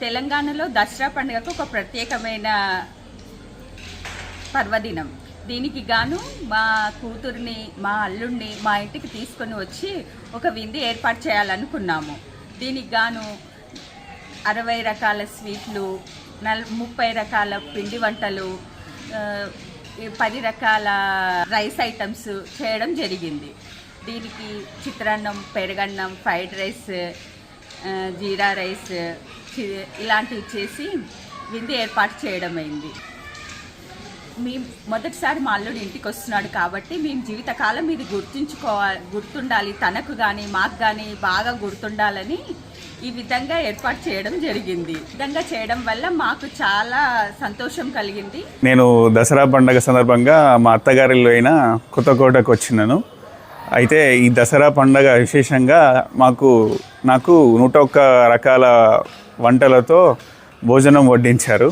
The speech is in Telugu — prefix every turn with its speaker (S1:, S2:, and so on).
S1: తెలంగాణలో దసరా పండుగకు ఒక ప్రత్యేకమైన పర్వదినం. దీనికి గాను మా కూతుర్ని, మా అల్లుడిని మా ఇంటికి తీసుకొని వచ్చి ఒక విందు ఏర్పాటు చేయాలనుకున్నాము. దీనికి గాను 60 రకాల స్వీట్లు, 30 రకాల పిండి వంటలు, 10 రకాల రైస్ ఐటమ్స్ చేయడం జరిగింది. దీనికి చిత్రాన్నం, పెరుగన్నం, ఫ్రైడ్ రైస్, జీరా రైస్ ఇలాంటివి చేసి విందు ఏర్పాటు చేయడం అయింది. మేము మొదటిసారి మా అల్లుడు ఇంటికి వస్తున్నాడు కాబట్టి మేము జీవితకాలం ఇది గుర్తుండాలి, తనకు కానీ మాకు కానీ బాగా గుర్తుండాలని ఈ విధంగా ఏర్పాటు చేయడం జరిగింది. ఈ విధంగా చేయడం వల్ల మాకు చాలా సంతోషం కలిగింది.
S2: నేను దసరా పండుగ సందర్భంగా మా అత్తగారిలో అయిన కొత్తకోటకు వచ్చినాను. అయితే ఈ దసరా పండుగ విశేషంగా నాకు 101 రకాల వంటలతో భోజనం వడ్డించారు.